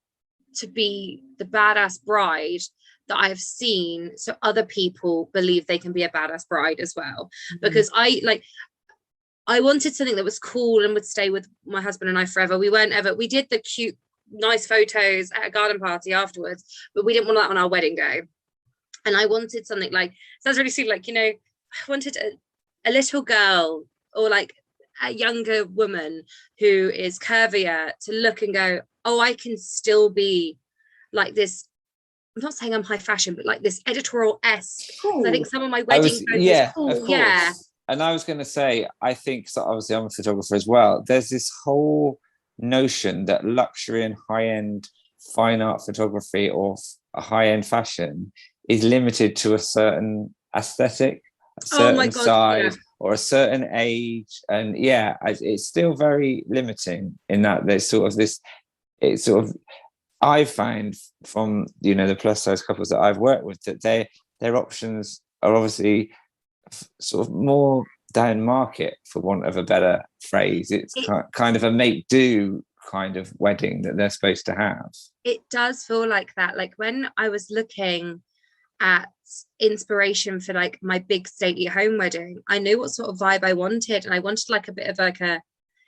to be the badass bride that I have seen, so other people believe they can be a badass bride as well. Because I wanted something that was cool and would stay with my husband and I forever. We did the cute nice photos at a garden party afterwards, but we didn't want that on our wedding day. And I wanted something like, sounds really sweet, like, I wanted a little girl or like a younger woman who is curvier to look and go, oh, I can still be like this. I'm not saying I'm high fashion, but like this editorial-esque. I think some of my wedding photos cool. Of course. And I was going to say, I think, so obviously I'm a photographer as well, there's this whole notion that luxury and high-end fine art photography or a high-end fashion is limited to a certain aesthetic, a certain size, or a certain age. And it's still very limiting in that there's sort of this, it's sort of, I find from, the plus size couples that I've worked with, that their options are obviously sort of more down market, for want of a better phrase. It's kind of a make do kind of wedding that they're supposed to have. It does feel like that. Like when I was looking at inspiration for like my big stately home wedding, I knew what sort of vibe I wanted, and I wanted like a bit of like a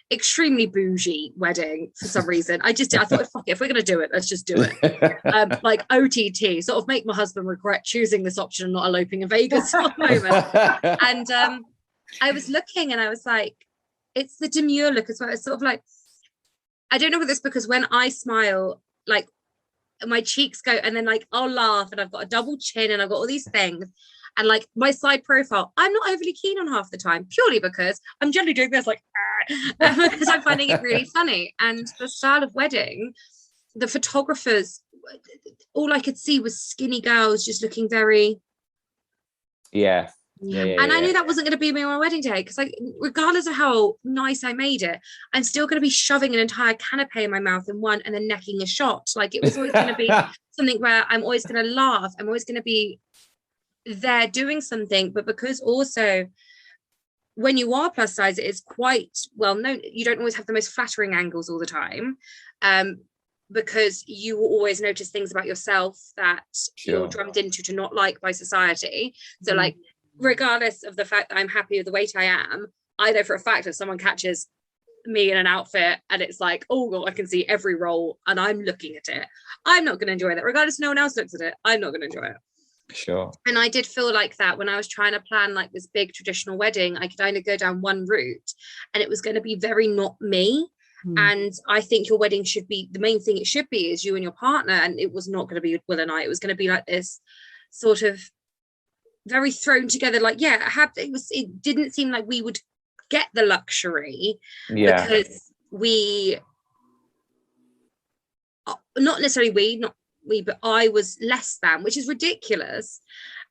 extremely bougie wedding for some reason. I thought, fuck it, if we're gonna do it, let's just do it. Like OTT, sort of make my husband regret choosing this option and not eloping in Vegas at the moment. And I was looking and I was like, it's the demure look as well. It's sort of like, I don't know whether it's because when I smile, like my cheeks go, and then like I'll laugh and I've got a double chin and I've got all these things, and like my side profile I'm not overly keen on half the time, purely because I'm generally doing this like because I'm finding it really funny. And the style of wedding, the photographers, all I could see was skinny girls just looking very and I knew that wasn't going to be me on my wedding day, because like regardless of how nice I made it, I'm still going to be shoving an entire canapé in my mouth in one and then necking a shot. Like it was always going to be something where I'm always going to laugh, I'm always going to be there doing something. But because also when you are plus size, it is quite well known, you don't always have the most flattering angles all the time, because you will always notice things about yourself that you're drummed into to not like by society. So like regardless of the fact that I'm happy with the weight I am, I know for a fact if someone catches me in an outfit and it's like, oh God, I can see every roll and I'm looking at it, I'm not going to enjoy that. Regardless if no one else looks at it, I'm not going to enjoy it. Sure. And I did feel like that when I was trying to plan like this big traditional wedding, I could only go down one route and it was going to be very not me. And I think your wedding should be, the main thing it should be is you and your partner, and it was not going to be Will and I. It was going to be like this sort of very thrown together, like, it didn't seem like we would get the luxury because we, not necessarily not we, but I was less than, which is ridiculous.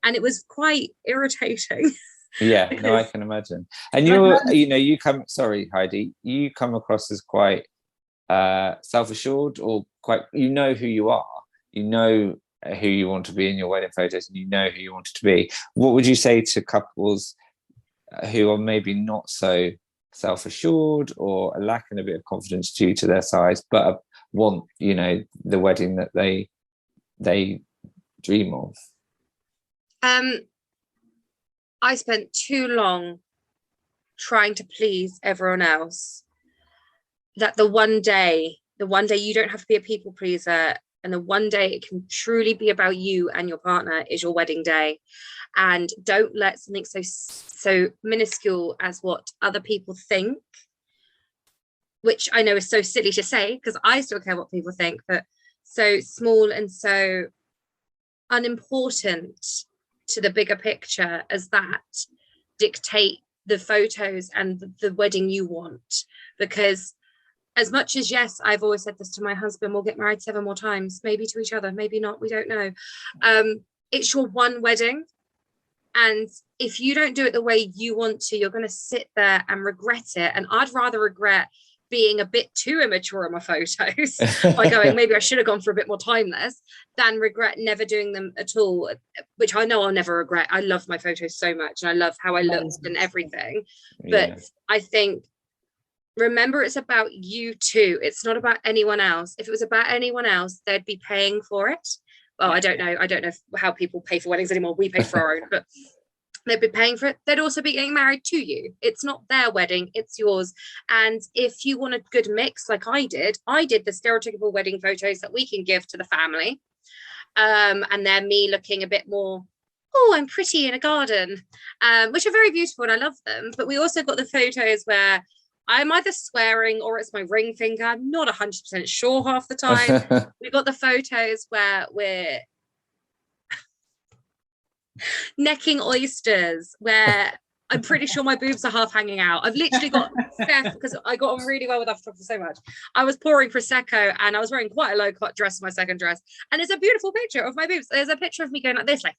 And it was quite irritating. Yeah, no, I can imagine. And you come, sorry, Heidi, you come across as quite self-assured, or quite, you know who you are, you know who you want to be in your wedding photos, and you know who you want it to be. What would you say to couples who are maybe not so self-assured or lacking a bit of confidence due to their size, but want, the wedding that they dream of? I spent too long trying to please everyone else that the one day you don't have to be a people pleaser, and the one day it can truly be about you and your partner is your wedding day. And don't let something so minuscule as what other people think, which I know is so silly to say because I still care what people think, but so small and so unimportant to the bigger picture as that dictate the photos and the wedding you want. Because as much as, yes, I've always said this to my husband, we'll get married 7 more times, maybe to each other, maybe not, we don't know. It's your one wedding. And if you don't do it the way you want to, you're going to sit there and regret it. And I'd rather regret being a bit too immature in my photos by going, maybe I should have gone for a bit more timeless, than regret never doing them at all, which I know I'll never regret. I love my photos so much and I love how I looked and everything. But I think, remember, it's about you too. It's not about anyone else. If it was about anyone else, they'd be paying for it. Well, I don't know how people pay for weddings anymore. We pay for our own, but they'd be paying for it. They'd also be getting married to you. It's not their wedding, it's yours. And if you want a good mix, like I did the stereotypical wedding photos that we can give to the family. And then me looking a bit more, oh, I'm pretty in a garden, which are very beautiful and I love them. But we also got the photos where I'm either swearing or it's my ring finger. I'm not 100% sure half the time. We got the photos where we're necking oysters, where I'm pretty sure my boobs are half hanging out. I've literally got Steph, because I got on really well with our photographer so much. I was pouring Prosecco and I was wearing quite a low cut dress, my second dress. And it's a beautiful picture of my boobs. There's a picture of me going like this, like,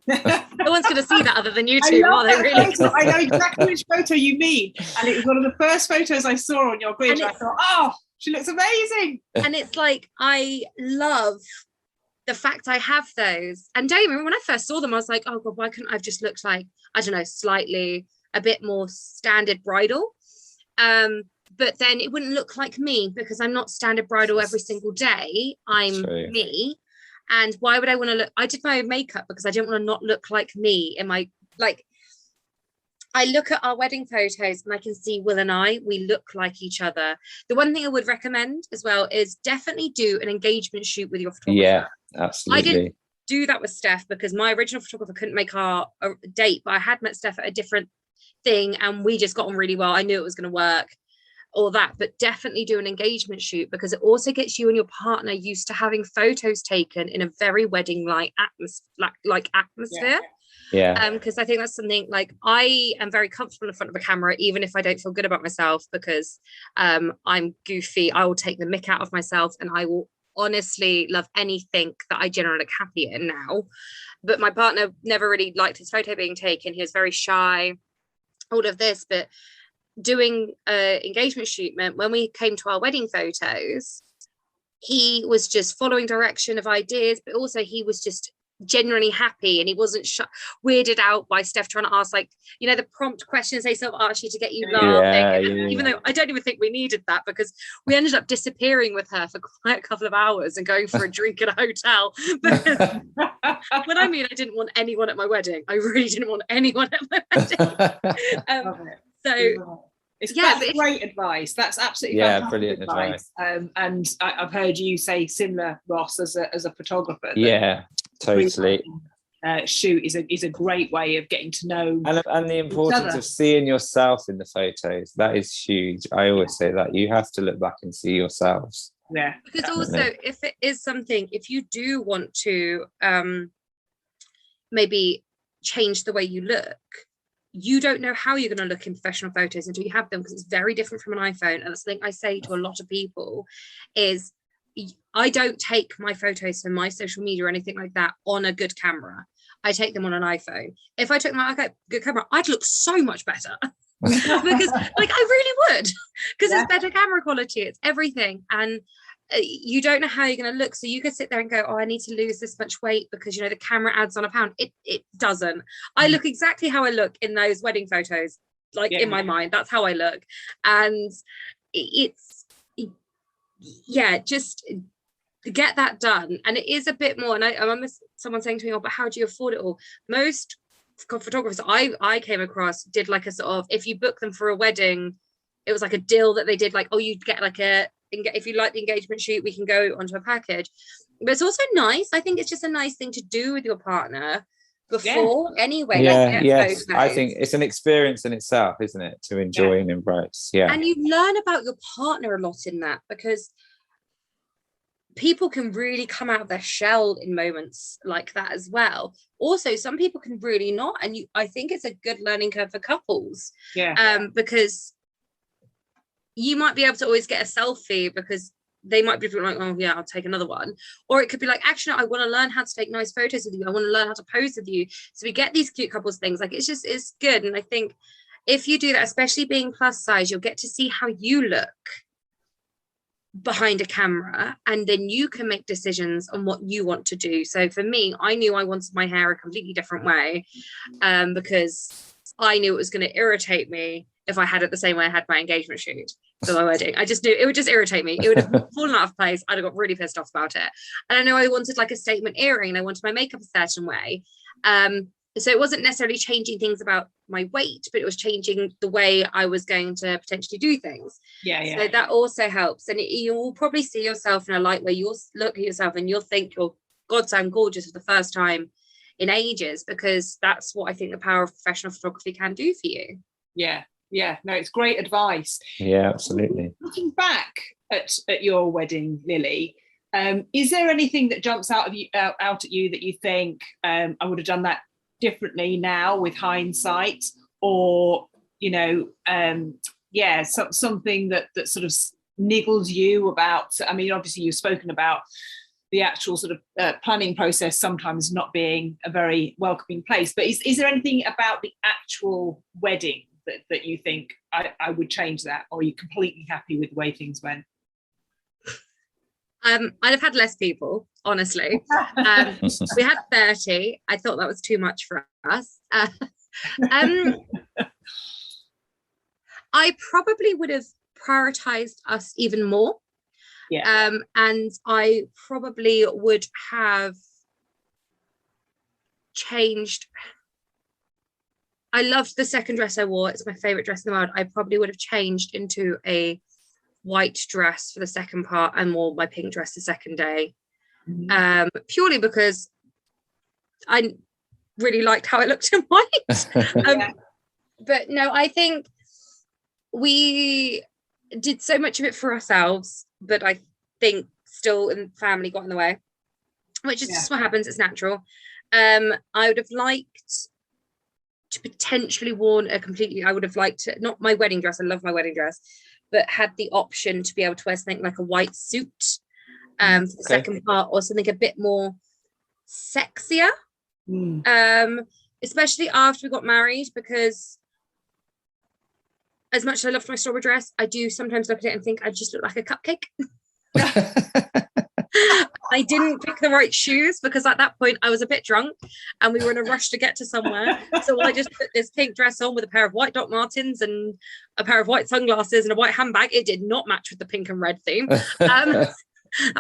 no one's going to see that other than you two. Are they really? I know exactly which photo you mean. And it was one of the first photos I saw on your grid. I thought, oh, she looks amazing. And it's like, I love the fact I have those. And don't remember when I first saw them, I was like, oh God, why couldn't I have just looked like, I don't know, slightly a bit more standard bridal? But then it wouldn't look like me because I'm not standard bridal every single day. I'm me. And why would I want to look? I did my makeup because I didn't want to not look like me in my, like, I look at our wedding photos and I can see Will and we look like each other. The one thing I would recommend as well is definitely do an engagement shoot with your photographer. Yeah, absolutely. I didn't do that with Steph because my original photographer couldn't make our date, but I had met Steph at a different thing and we just got on really well. I knew it was going to work, all that, but definitely do an engagement shoot because it also gets you and your partner used to having photos taken in a very wedding-like atmosphere. Yeah. Because I think that's something, like, I am very comfortable in front of a camera, even if I don't feel good about myself, because I'm goofy. I will take the mick out of myself and I will honestly love anything that I generally look happy in now. But my partner never really liked his photo being taken. He was very shy, all of this. But doing an engagement shoot meant when we came to our wedding photos, he was just following direction of ideas, but also he was just genuinely happy and he wasn't weirded out by Steph trying to ask, like, you know, the prompt questions they sort of ask you to get you laughing. Even though I don't even think we needed that, because we ended up disappearing with her for quite a couple of hours and going for a drink at a hotel. Because when I mean I didn't want anyone at my wedding, I really didn't want anyone at my wedding. So That's great advice. That's absolutely brilliant advice. And I've heard you say similar, Ross, as a photographer. Yeah, totally. Shoot is a great way of getting to know, and the importance of seeing yourself in the photos. That is huge. I always say that you have to look back and see yourselves. Yeah, because definitely. Also, if it is something, if you do want to maybe change the way you look, you don't know how you're going to look in professional photos until you have them, because it's very different from an iPhone. And that's the thing I say to a lot of people is, I don't take my photos for my social media or anything like that on a good camera. I take them on an iPhone. If I took my good camera, I'd look so much better. Because like I really would, because it's better camera quality, it's everything. And you don't know how you're going to look, so you could sit there and go, oh, I need to lose this much weight because the camera adds on a pound. It doesn't. I look exactly how I look in those wedding photos, like in my mind. That's how I look. And just get that done. And it is a bit more, and I remember someone saying to me, oh, but how do you afford it all? Most photographers I came across did like a sort of, if you book them for a wedding, it was like a deal that they did, like, oh, you'd get like if you like the engagement shoot, we can go onto a package. But it's also nice. I think it's just a nice thing to do with your partner before anyway. Yes. I think it's an experience in itself, isn't it, to enjoy and embrace. Yeah. And you learn about your partner a lot in that, because people can really come out of their shell in moments like that as well. Also, some people can really not, and I think it's a good learning curve for couples. Because you might be able to always get a selfie because they might be like, oh yeah, I'll take another one. Or it could be like, actually, I want to learn how to take nice photos with you. I want to learn how to pose with you. So we get these cute couples things. Like, it's good. And I think if you do that, especially being plus size, you'll get to see how you look behind a camera, and then you can make decisions on what you want to do. So for me, I knew I wanted my hair a completely different way, because I knew it was going to irritate me if I had it the same way I had my engagement shoot for my wedding. I just knew it would just irritate me. It would have fallen out of place. I'd have got really pissed off about it. And I know I wanted like a statement earring, and I wanted my makeup a certain way. So it wasn't necessarily changing things about my weight, but it was changing the way I was going to potentially do things. So that also helps. And you will probably see yourself in a light where you'll look at yourself and you'll think you're goddamn gorgeous for the first time in ages, because that's what I think the power of professional photography can do for you. No, it's great advice. Yeah, absolutely. Looking back at your wedding, Lily, is there anything that jumps out at you that you think, I would have done that differently now with hindsight, or something that sort of niggles you about? I mean, obviously you've spoken about the actual sort of planning process sometimes not being a very welcoming place, but is there anything about the actual wedding that you think I would change that, or are you completely happy with the way things went? I'd have had less people, honestly. We had 30. I thought that was too much for us. I probably would have prioritized us even more. And I probably would have changed. I loved the second dress I wore. It's my favorite dress in the world. I probably would have changed into a white dress for the second part and wore my pink dress the second day. Purely because I really liked how it looked in white. But no, I think we did so much of it for ourselves, but I think still in family got in the way, which is just what happens. It's natural. I would have liked to potentially worn I would have liked to, not my wedding dress, I love my wedding dress, but had the option to be able to wear something like a white suit for the second part, or something a bit more sexier, especially after we got married, because as much as I loved my strawberry dress, I do sometimes look at it and think I just look like a cupcake. I didn't pick the right shoes because at that point I was a bit drunk and we were in a rush to get to somewhere. So I just put this pink dress on with a pair of white Doc Martens and a pair of white sunglasses and a white handbag. It did not match with the pink and red theme. That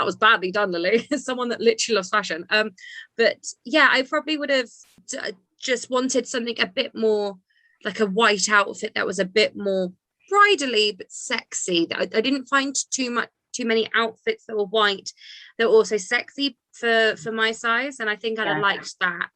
was badly done, Lily. Someone that literally loves fashion. But yeah, I probably would have just wanted something a bit more like a white outfit that was a bit more bridally but sexy. I didn't find too many outfits that were white that were also sexy for my size, and I think I'd have liked that.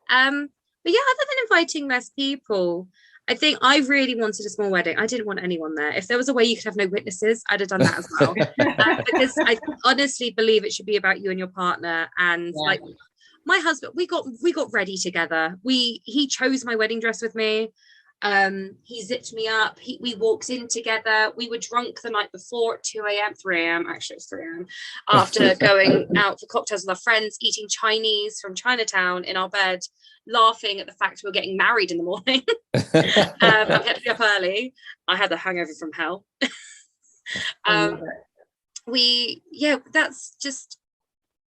But yeah, other than inviting less people, I think I really wanted a small wedding. I didn't want anyone there. If there was a way you could have no witnesses, I'd have done that as well. Because I honestly believe it should be about you and your partner. And like my husband, we got ready together. He chose my wedding dress with me. He zipped me up. We walked in together. We were drunk the night before at 2 a.m, 3 a.m. Actually, it was 3 a.m. After going out for cocktails with our friends, eating Chinese from Chinatown in our bed, laughing at the fact we were getting married in the morning. I kept me up early. I had the hangover from hell. That's just,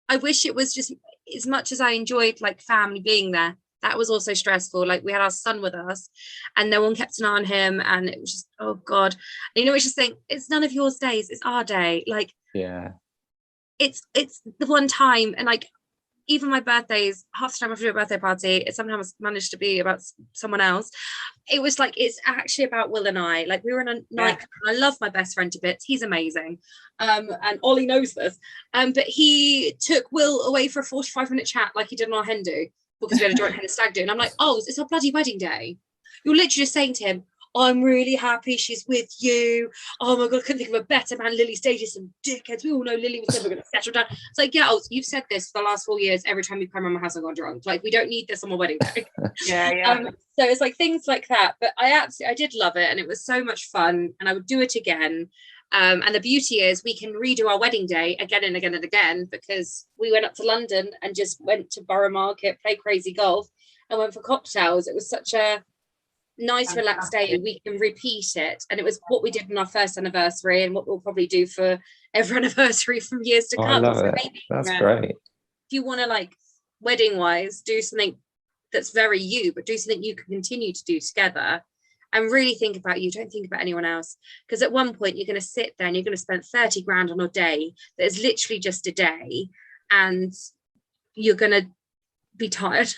I wish it was just as much as I enjoyed like family being there. That was also stressful. Like we had our son with us and no one kept an eye on him, and it was just, oh God. And, you know, it's just saying, it's none of your days, it's our day. Like, it's the one time. And like, even my birthdays, half the time I do a birthday party, it sometimes managed to be about someone else. It was like, it's actually about Will and I. Like we were in a night, I love my best friend to bits. He's amazing. And Ollie knows this. But he took Will away for a 45-minute chat like he did on our hen do, because we had a joint hen and stag do. And I'm like, oh, it's our bloody wedding day. You're literally just saying to him, I'm really happy she's with you. Oh my God, I couldn't think of a better man. Lily's dated some dickheads. We all know Lily was never going to settle down. It's like, yeah, you've said this for the last 4 years. Every time you come around my house, I got drunk. Like, we don't need this on my wedding day. So it's like things like that. But I did love it. And it was so much fun. And I would do it again. And the beauty is we can redo our wedding day again and again and again, because we went up to London and just went to Borough Market, played crazy golf, and went for cocktails. It was such a nice relaxed day. We can repeat it, and it was what we did on our first anniversary and what we'll probably do for every anniversary from years to come. I love so it. That's great. If you want to, like, wedding wise, do something that's very you, but do something you can continue to do together and really think about you. Don't think about anyone else, because at one point you're going to sit there and you're going to spend 30 grand on a day that is literally just a day, and you're going to be tired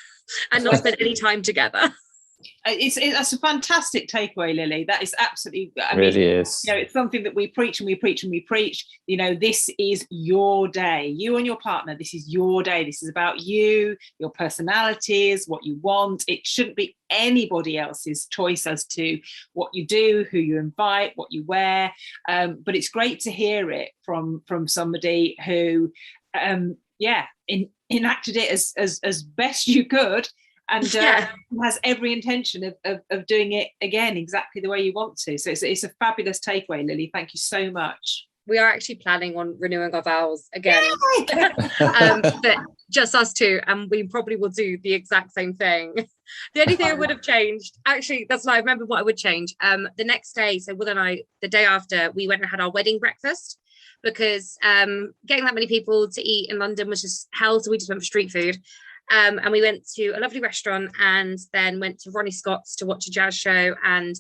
and not spend any time together. That's a fantastic takeaway, Lily. That is absolutely, Really is. You know, it's something that we preach and we preach and we preach. You know, this is your day. You and your partner, this is your day. This is about you, your personalities, what you want. It shouldn't be anybody else's choice as to what you do, who you invite, what you wear. But it's great to hear it from somebody who, enacted it as best you could. And has every intention of doing it again exactly the way you want to. So it's a fabulous takeaway, Lily. Thank you so much. We are actually planning on renewing our vows again. But just us two, and we probably will do the exact same thing. The only thing I would have changed, actually, that's not, I remember what I would change. The next day, so Will and I, the day after, we went and had our wedding breakfast, because getting that many people to eat in London was just hell, so we just went for street food. And we went to a lovely restaurant, and then went to Ronnie Scott's to watch a jazz show, and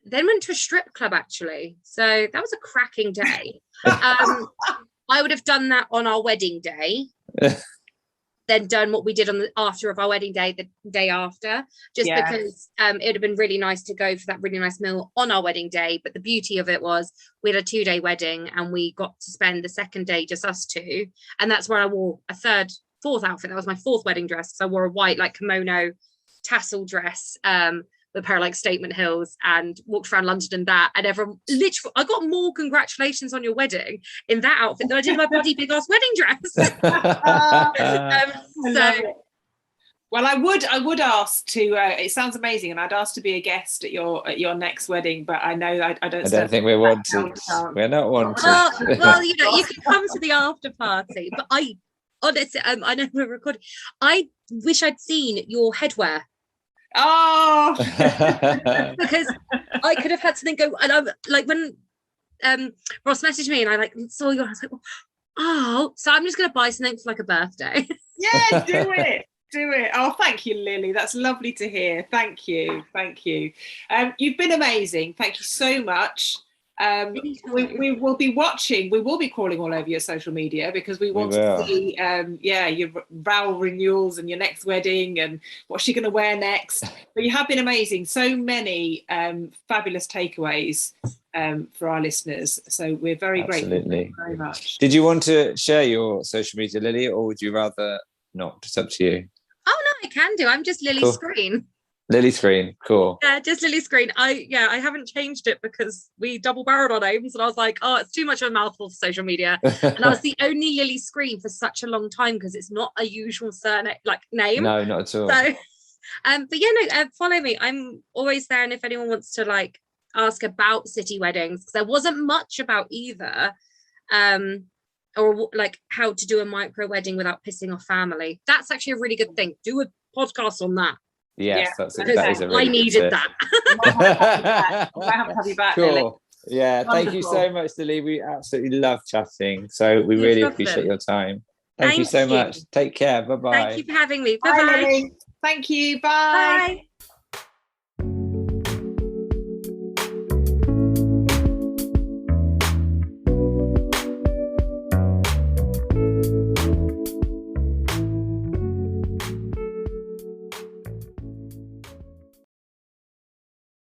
then went to a strip club, actually. So that was a cracking day. I would have done that on our wedding day, then done what we did on the after of our wedding day, the day after, just because it would have been really nice to go for that really nice meal on our wedding day. But the beauty of it was we had a 2-day wedding, and we got to spend the second day just us two. And that's where I wore a fourth outfit. That was my fourth wedding dress, because I wore a white like kimono tassel dress with a pair of like statement heels, and walked around London in that. And everyone, literally, I got more congratulations on your wedding in that outfit than I did in my bloody big ass wedding dress. Well, I would ask to. It sounds amazing, and I'd ask to be a guest at your next wedding. But I know I don't think we're wanted. We're not wanted. Well, you know, you can come to the after party. But honestly, I know we're recording. I wish I'd seen your headwear. Oh, because I could have had something go. And I'm like, when Ross messaged me and I like saw you, I was like, oh, so I'm just going to buy something for like a birthday. Yeah, do it. Do it. Oh, thank you, Lily. That's lovely to hear. Thank you. You've been amazing. Thank you so much. We will be watching. We will be crawling all over your social media because we want to see, your vow renewals and your next wedding and what's she going to wear next. But you have been amazing. So many fabulous takeaways for our listeners. So we're very grateful. Thank you very much. Did you want to share your social media, Lily, or would you rather not? It's up to you. Oh no, I can do. I'm just Lily Screen. Lily Screen, cool. Yeah, just Lily Screen. I haven't changed it because we double-barreled our names, and I was like, oh, it's too much of a mouthful for social media. And I was the only Lily Screen for such a long time because it's not a usual surname, like name. No, not at all. So, but yeah, follow me. I'm always there, and if anyone wants to like ask about city weddings, because there wasn't much about either, or like how to do a micro wedding without pissing off family. That's actually a really good thing. Do a podcast on that. Yes, that is a really I needed that. I have to have you back. Cool. Lily. Yeah, Wonderful. Thank you so much, Lily. We absolutely love chatting. So we really appreciate your time. Thank you so much. Take care. Bye-bye. Thank you for having me. Bye, Bye-bye. Lily. Thank you. Bye. Bye.